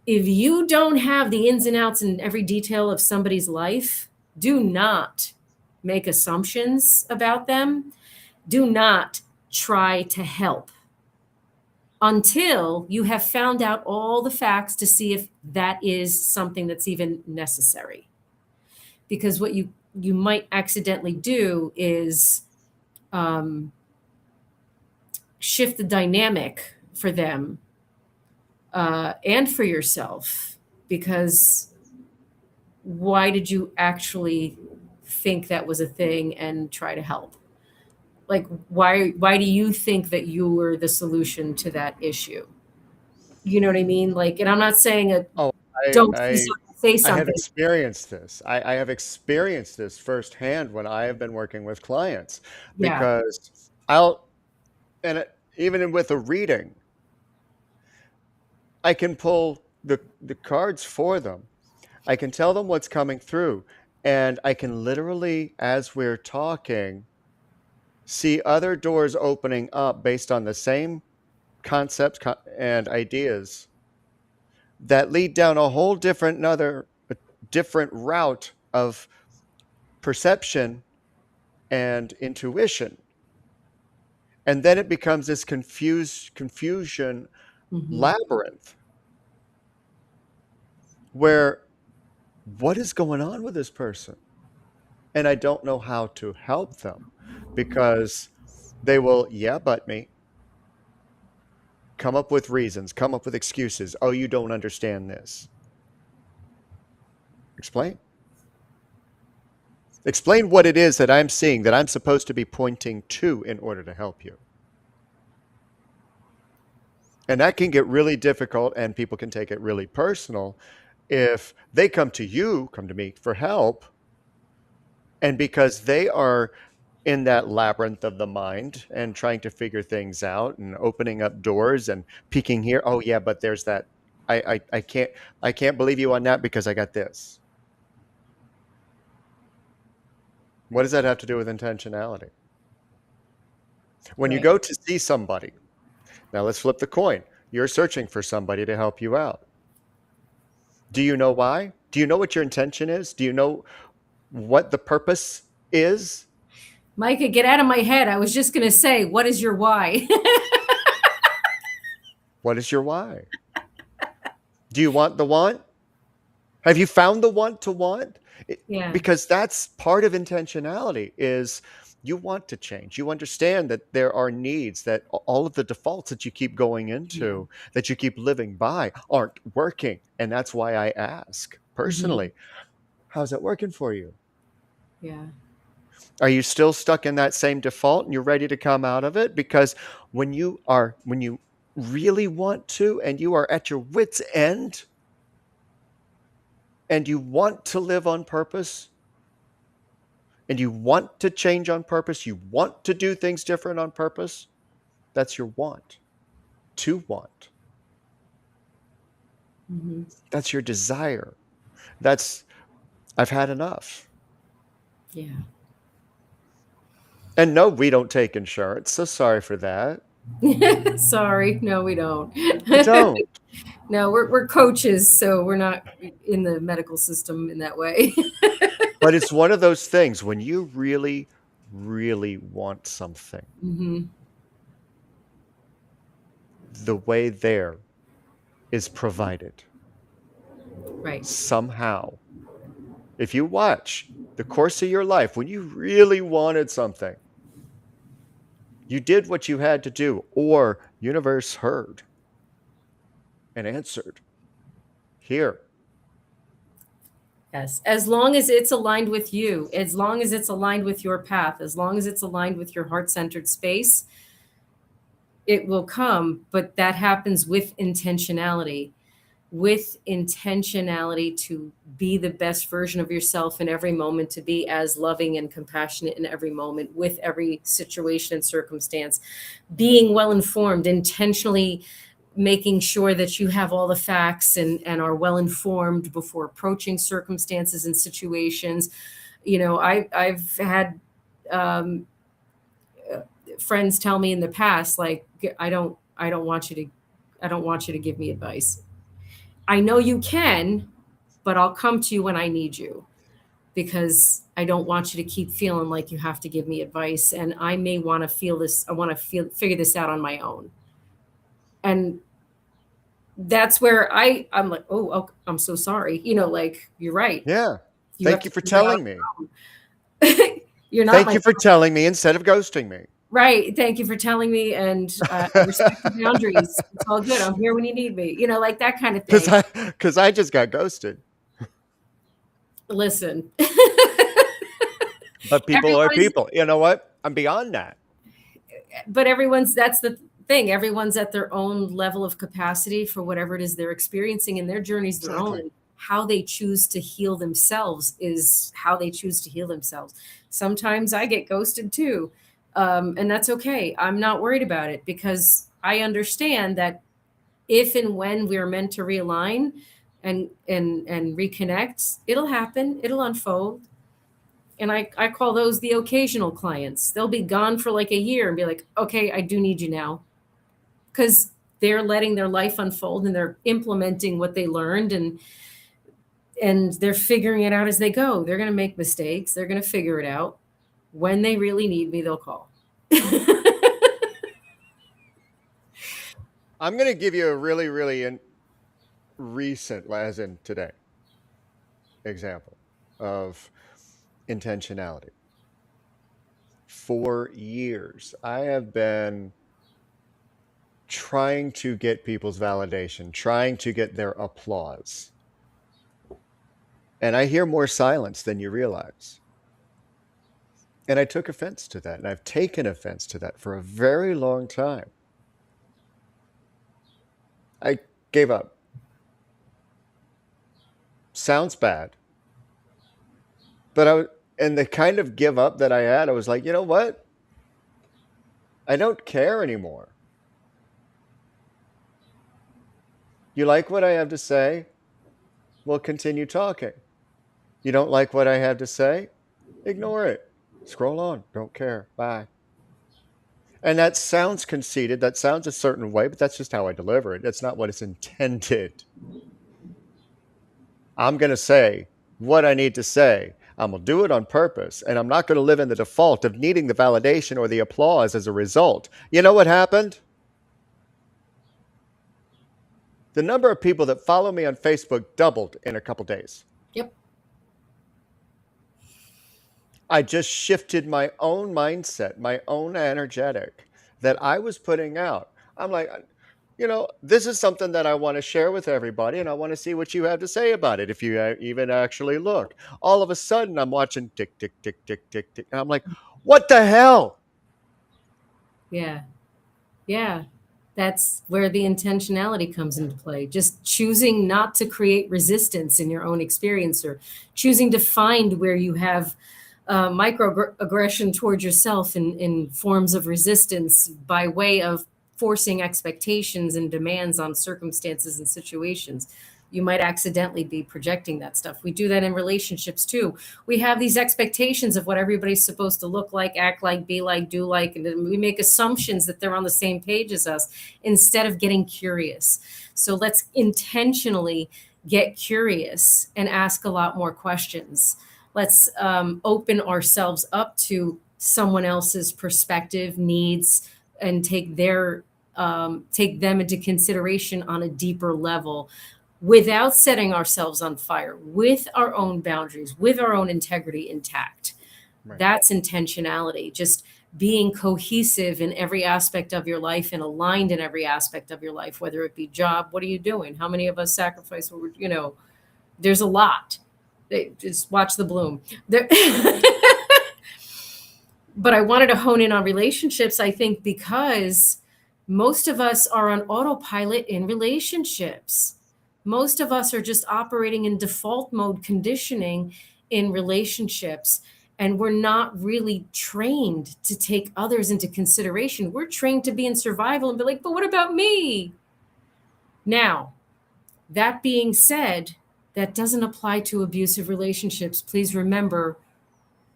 If you don't have the ins and outs and every detail of somebody's life, do not make assumptions about them. Do not try to help until you have found out all the facts to see if that is something that's even necessary. Because what you might accidentally do is shift the dynamic for them and for yourself, because why did you actually think that was a thing and try to help? Like, why do you think that you were the solution to that issue? You know what I mean? Like, and I'm not saying Oh, don't I say I have something. experienced this. I have experienced this firsthand when I have been working with clients, Yeah. because even with a reading, I can pull the cards for them. I can tell them what's coming through, and I can literally, as we're talking, see other doors opening up based on the same concepts and ideas that lead down a whole a different route of perception and intuition. And then it becomes this confusion Hmm. labyrinth where, what is going on with this person? And I don't know how to help them, because they will, yeah, but me, come up with reasons, come up with excuses. Oh, you don't understand this. Explain. Explain what it is that I'm seeing that I'm supposed to be pointing to in order to help you. And that can get really difficult, and people can take it really personal if they come to me for help, and because they are in that labyrinth of the mind and trying to figure things out and opening up doors and peeking here. Oh yeah, but there's that. I can't believe you on that because I got this. What does that have to do with intentionality? When you Right. go to see somebody, now let's flip the coin. You're searching for somebody to help you out. Do you know why? Do you know what your intention is? Do you know what the purpose is? Micah, get out of my head. I was just going to say, what is your why? What is your why? Do you want the want? Have you found the want to want? Yeah. Because that's part of intentionality, is you want to change. You understand that there are needs, that all of the defaults that you keep going into, that you keep living by, aren't working. And that's why I ask Hmm. personally, how's it working for you? Yeah. Are you still stuck in that same default and you're ready to come out of it? Because when you really want to, and you are at your wit's end, and you want to live on purpose, and you want to change on purpose, you want to do things different on purpose, that's your want. To want. Hmm. That's your desire. That's, I've had enough. Yeah. And no, we don't take insurance, so sorry for that. Sorry. No, we don't. We don't. No, we're coaches, so we're not in the medical system in that way. But it's one of those things when you really, really want something, Hmm. the way there is provided Right. somehow. If you watch the course of your life, when you really wanted something, you did what you had to do, or universe heard and answered. Here. Yes. As long as it's aligned with you, as long as it's aligned with your path, as long as it's aligned with your heart-centered space, it will come. But that happens with intentionality. With intentionality to be the best version of yourself in every moment, to be as loving and compassionate in every moment with every situation and circumstance, being well informed, intentionally making sure that you have all the facts and are well informed before approaching circumstances and situations. You know, I've had um, friends tell me in the past, like, I don't want you to, I don't want you to give me advice. I know you can, but I'll come to you when I need you, because I don't want you to keep feeling like you have to give me advice. And I may want to feel this, I want to figure this out on my own. And that's where I'm like, oh, I'm so sorry. You know, like, you're right. Yeah. You have Thank to you for figure it out. telling me. You're not Thank my, you for telling me instead of ghosting me. Right. Thank you for telling me, and I respect your boundaries. It's all good. I'm here when you need me. Like that kind of thing. Because I just got ghosted. Listen, But people are everyone is, people. You know what? I'm beyond that. but that's the thing. Everyone's at their own level of capacity for whatever it is they're experiencing, and their journey's their own. Exactly. And how they choose to heal themselves is how they choose to heal themselves. Sometimes I get ghosted too. And that's okay. I'm not worried about it because I understand that if and when we're meant to realign and reconnect, it'll happen, it'll unfold. And I call those the occasional clients. They'll be gone for like a year and be like, okay, I do need you now. Because they're letting their life unfold and they're implementing what they learned, and they're figuring it out as they go. They're going to make mistakes. They're going to figure it out. When they really need me, they'll call. I'm going to give you a really, really recent, as in today, example of intentionality. For years, I have been trying to get people's validation, trying to get their applause. And I hear more silence than you realize. And I took offense to that, and I've taken offense to that for a very long time. I gave up. Sounds bad. But and the kind of give up that I had, I was like, you know what? I don't care anymore. You like what I have to say? We'll continue talking. You don't like what I have to say? Ignore it. Scroll on. Don't care. Bye. And that sounds conceited. That sounds a certain way, but that's just how I deliver it. That's not what it's intended. I'm going to say what I need to say. I'm going to do it on purpose, and I'm not going to live in the default of needing the validation or the applause as a result. You know what happened? The number of people that follow me on Facebook doubled in a couple days. Yep. I just shifted my own mindset, my own energetic that I was putting out. I'm like, this is something that I want to share with everybody, and I want to see what you have to say about it. If you even actually look, all of a sudden I'm watching tick, tick, tick, tick, tick, tick. And I'm like, what the hell? Yeah. Yeah. That's where the intentionality comes into play. Just choosing not to create resistance in your own experience, or choosing to find where you have microaggression towards yourself in forms of resistance by way of forcing expectations and demands on circumstances and situations. You might accidentally be projecting that stuff. We do that in relationships too. We have these expectations of what everybody's supposed to look like, act like, be like, do like, and then we make assumptions that they're on the same page as us instead of getting curious. So let's intentionally get curious and ask a lot more questions. Let's open ourselves up to someone else's perspective, needs, and take them into consideration on a deeper level, without setting ourselves on fire, with our own boundaries, with our own integrity intact. Right. That's intentionality. Just being cohesive in every aspect of your life and aligned in every aspect of your life, whether it be job, what are you doing? How many of us sacrifice? There's a lot. Just watch the bloom. But I wanted to hone in on relationships, I think, because most of us are on autopilot in relationships. Most of us are just operating in default mode conditioning in relationships, and we're not really trained to take others into consideration. We're trained to be in survival and be like, but what about me? Now, that being said, that doesn't apply to abusive relationships. Please remember,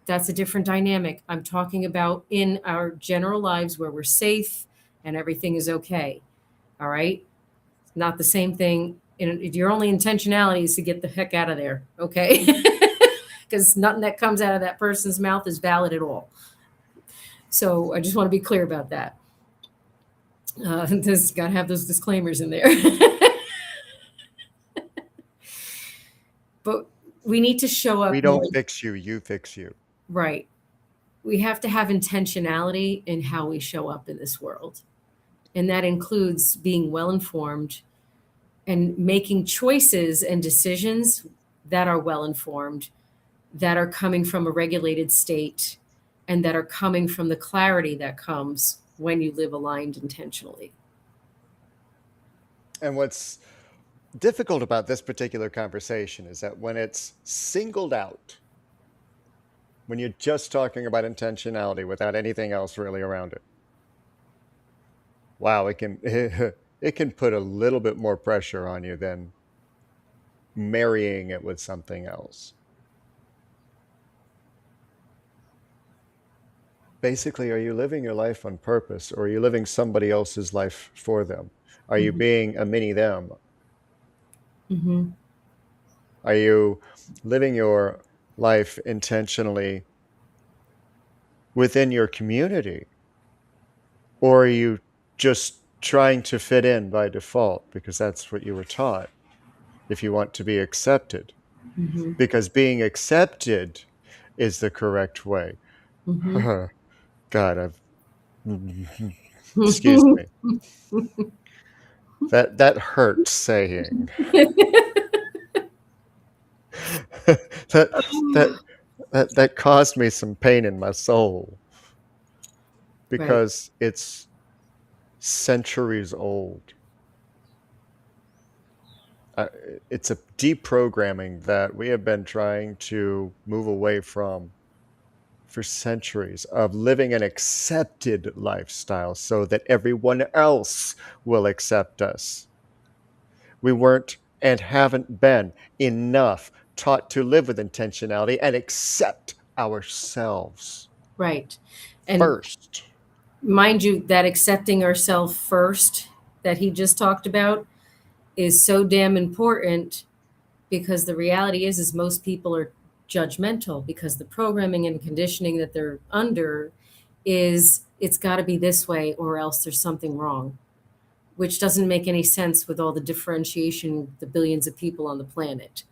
that's a different dynamic. I'm talking about in our general lives where we're safe and everything is okay. All right? Not the same thing. Your only intentionality is to get the heck out of there, okay? Because nothing that comes out of that person's mouth is valid at all. So I just want to be clear about that. This got to have those disclaimers in there. But we need to show up. We don't fix you, you fix you. Right. we have to have intentionality in how we show up in this world. And that includes being well informed and making choices and decisions that are well informed, that are coming from a regulated state, and that are coming from the clarity that comes when you live aligned intentionally. And what's difficult about this particular conversation is that when it's singled out, when you're just talking about intentionality without anything else really around it, wow, it can it can put a little bit more pressure on you than marrying it with something else. Basically, are you living your life on purpose, or are you living somebody else's life for them? Are you being a mini them? Mm-hmm. Are you living your life intentionally within your community? Or are you just trying to fit in by default because that's what you were taught if you want to be accepted? Mm-hmm. Because being accepted is the correct way. Mm-hmm. God, excuse me. That hurt saying. that caused me some pain in my soul because it's centuries old. It's a deprogramming that we have been trying to move away from for centuries, of living an accepted lifestyle so that everyone else will accept us. We weren't and haven't been enough taught to live with intentionality and accept ourselves Right. And first. mind you, that accepting ourselves first that he just talked about is so damn important, because the reality is most people are judgmental because the programming and conditioning that they're under is it's got to be this way or else there's something wrong, which doesn't make any sense with all the differentiation, the billions of people on the planet.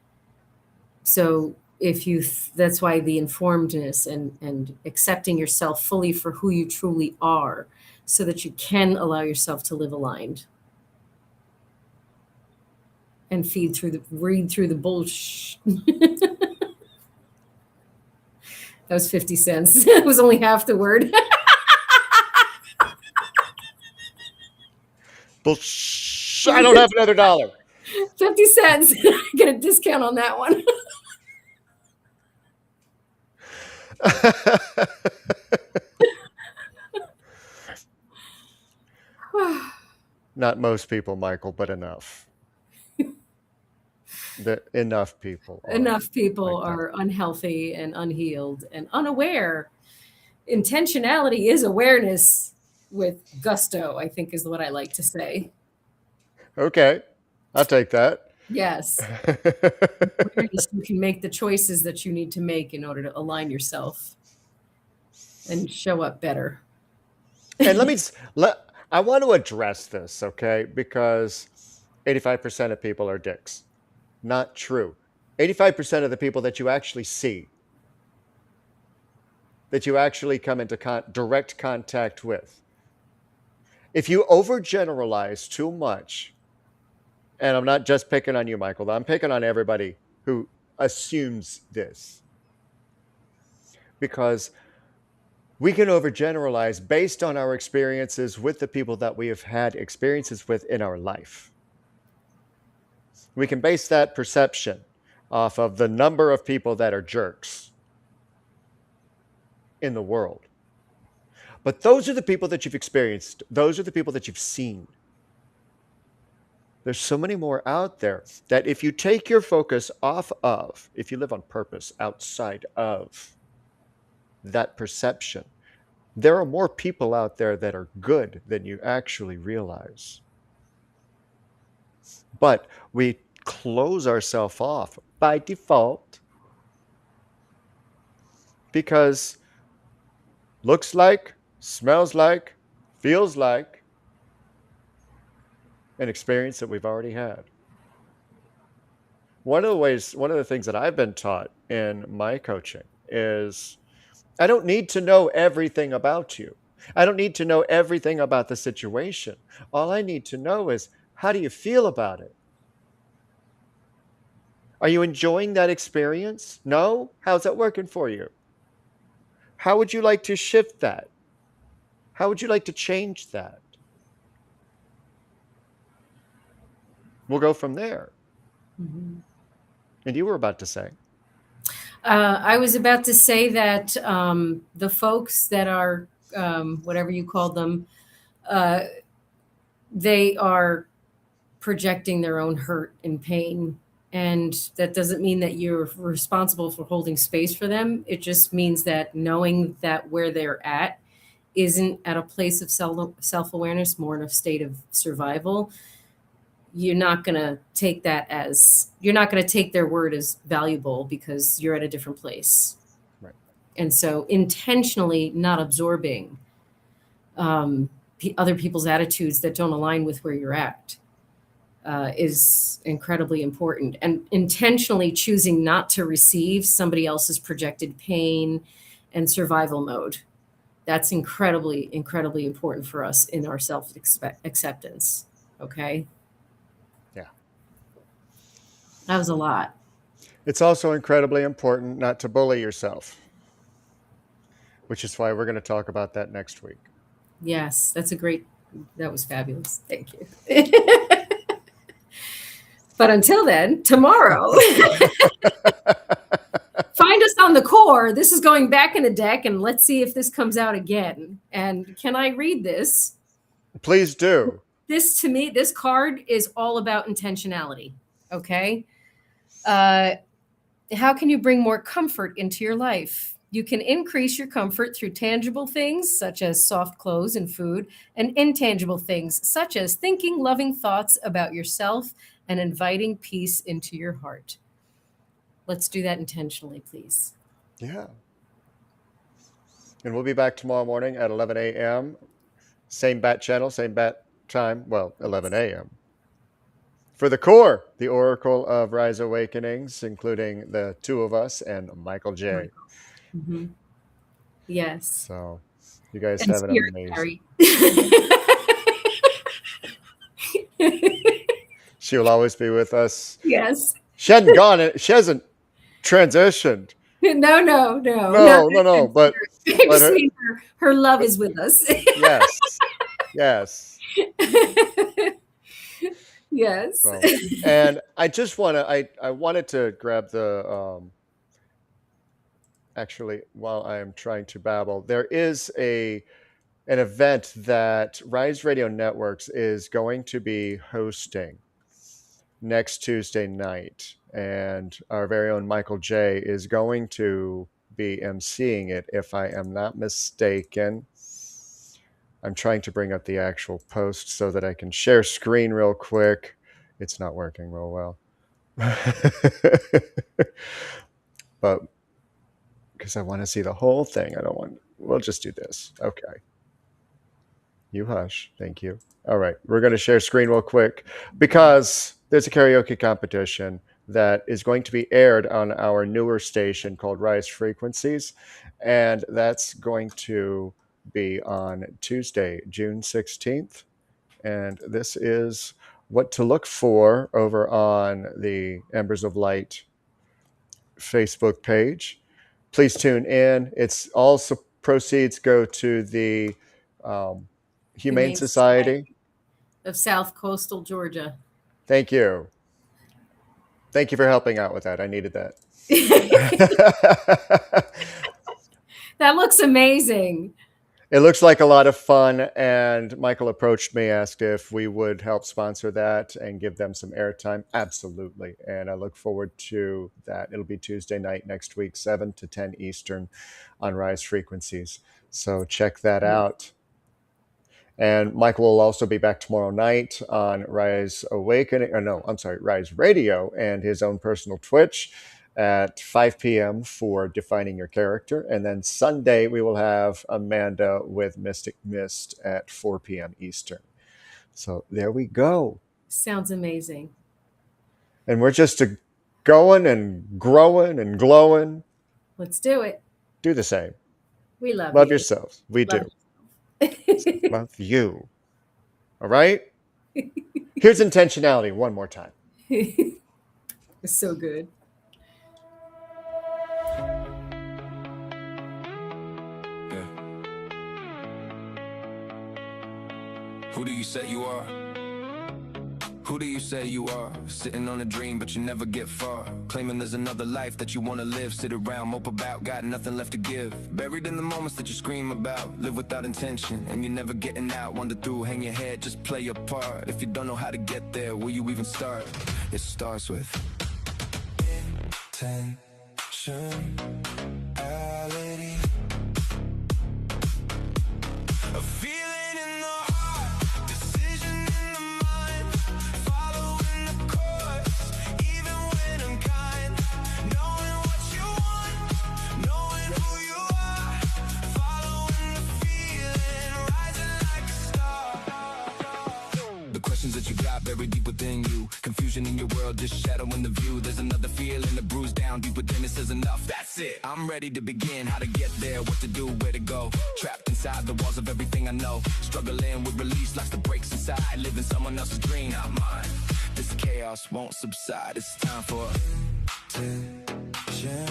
So if you that's why the informedness and accepting yourself fully for who you truly are, so that you can allow yourself to live aligned and read through the bullshit. That was 50 cents. It was only half the word. Bullshit. I don't have another $1. 50 cents. Get a discount on that one. Not most people, Michael, but enough. Enough people. Enough people like that. are unhealthy and unhealed and unaware. Intentionality is awareness with gusto, I think is what I like to say. Okay, I'll take that. Yes. Awareness, you can make the choices that you need to make in order to align yourself and show up better. And I want to address this, okay? Because 85% of people are dicks. Not true. 85% of the people that you actually see, that you actually come into direct contact with, if you overgeneralize too much, and I'm not just picking on you, Michael, I'm picking on everybody who assumes this, because we can overgeneralize based on our experiences with the people that we have had experiences with in our life. We can base that perception off of the number of people that are jerks in the world. But those are the people that you've experienced. Those are the people that you've seen. There's so many more out there that if you take your focus off of, if you live on purpose outside of that perception, there are more people out there that are good than you actually realize. But we close ourselves off by default because looks like, smells like, feels like an experience that we've already had. One of the things that I've been taught in my coaching is I don't need to know everything about you. I don't need to know everything about the situation. All I need to know is, how do you feel about it? Are you enjoying that experience? No? How's that working for you? How would you like to shift that? How would you like to change that? We'll go from there. Mhm. And you were about to say. I was about to say that the folks that are, whatever you call them, uh, they are projecting their own hurt and pain. And that doesn't mean that you're responsible for holding space for them. It just means that knowing that where they're at isn't at a place of self awareness, more in a state of survival, you're not going to take that as, you're not going to take their word as valuable because you're at a different place. Right. And so intentionally not absorbing other people's attitudes that don't align with where you're at is incredibly important. And intentionally choosing not to receive somebody else's projected pain and survival mode. That's incredibly, incredibly important for us in our self acceptance. Okay. Yeah. That was a lot. It's also incredibly important not to bully yourself, which is why we're going to talk about that next week. Yes, that was fabulous. Thank you. But until then, tomorrow, find us on the core. This is going back in the deck, and let's see if this comes out again. And can I read this? Please do. This, to me, this card is all about intentionality. Okay. How can you bring more comfort into your life? You can increase your comfort through tangible things such as soft clothes and food, and intangible things such as thinking loving thoughts about yourself and inviting peace into your heart. Let's do that intentionally, please. Yeah. And we'll be back tomorrow morning at 11 a.m. Same bat channel, same bat time. Well, 11 a.m. For the core, the Oracle of Rise Awakenings, including the two of us and Michael J. Mm-hmm. Yes. So you guys And have an amazing. She will always be with us. Yes. She hadn't gone. She hasn't transitioned. No. But her love is with us. Yes. Yes. So, and I just want to. I wanted to grab the. Actually, while I am trying to babble, there is an event that Rise Radio Networks is going to be hosting next Tuesday night, and our very own Michael J is going to be emceeing it, if I am not mistaken. I'm trying to bring up the actual post so that I can share screen real quick. It's not working real well. But because I want to see the whole thing, we'll just do this. Okay. You hush. Thank you. All right. We're going to share screen real quick because there's a karaoke competition that is going to be aired on our newer station called Rise Frequencies. And that's going to be on Tuesday, June 16th. And this is what to look for over on the Embers of Light Facebook page. Please tune in. It's all proceeds go to the Humane Society of South Coastal Georgia. Thank you. Thank you for helping out with that. I needed that. That looks amazing. It looks like a lot of fun, and Michael approached me, asked if we would help sponsor that and give them some airtime. Absolutely. And I look forward to that. It'll be Tuesday night next week, 7 to 10 Eastern on Rise Frequencies. So check that out. And Michael will also be back tomorrow night on Rise Radio and his own personal Twitch at 5 p.m. for Defining Your Character. And then Sunday, we will have Amanda with Mystic Mist at 4 p.m. Eastern. So there we go. Sounds amazing. And we're just going and growing and glowing. Let's do it. Do the same. We love Love you. yourselves. We do. Love- Love you. All right? Here's intentionality one more time. It's so good. Yeah. Who do you say you are? Who do you say you are? Sitting on a dream, but you never get far. Claiming there's another life that you wanna live. Sit around, mope about, got nothing left to give. Buried in the moments that you scream about. Live without intention, and you're never getting out. Wander through, hang your head, just play your part. If you don't know how to get there, will you even start? It starts with intentionality. A feeling in the heart, decision in the mind, following the course, even when I'm kind, knowing what you want, knowing who you are, following the feeling, rising like a star. The questions that you got buried deep within you, confusion in your world, just shadowing the view. There's another feeling, a bruise down deep within. It says enough, that's it. I'm ready to begin, how to get there, what to do, where to go. Trapped inside the walls of everything I know, struggling with release, lots of breaks inside, living someone else's dream, not mine. This chaos won't subside, it's time for intentionality.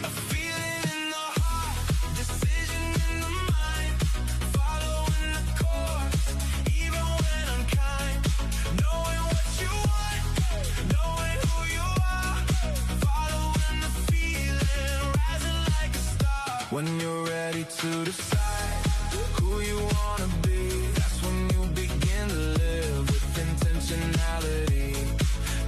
A feeling in the heart, decision in the mind, following the course, even when I'm kind, knowing what you want, knowing who you are, following the feeling, rising like a star. When you're ready to decide who you wanna be, that's when you begin to live with intentionality.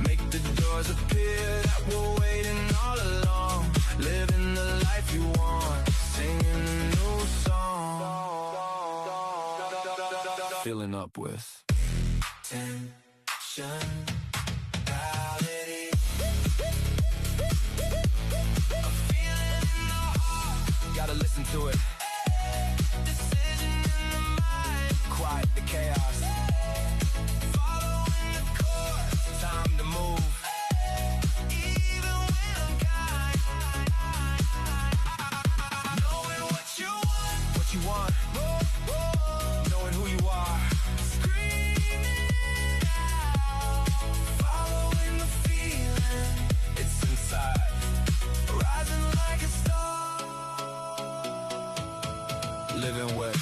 Make the doors appear that were waiting all along, living the life you want, singing a new song, filling up with intentionality. A feeling in the heart, gotta listen to it. Decision in the mind, quiet the chaos, following the course, time to move. Even when I'm kind, knowing what you want, knowing who you are, screaming it out, following the feeling, it's inside, rising like a star, living with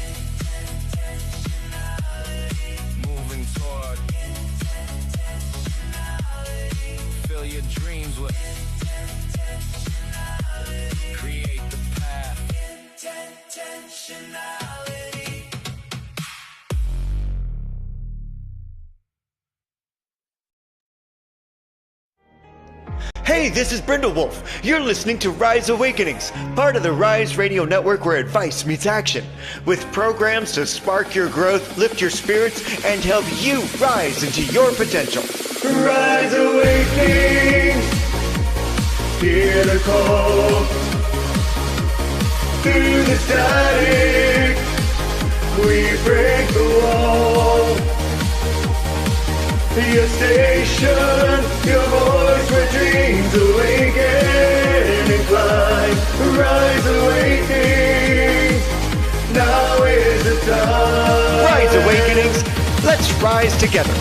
intentionality, moving toward intentionality, fill your dreams with intentionality, create the path, intentionality. Hey, this is Brindlewolf. You're listening to Rise Awakenings, part of the Rise Radio Network where advice meets action, with programs to spark your growth, lift your spirits, and help you rise into your potential. Rise Awakenings, hear the call. Through the static, we break the wall. Your station, your voice where dreams awaken and climb. Rise Awakenings, now is the time. Rise Awakenings, let's rise together.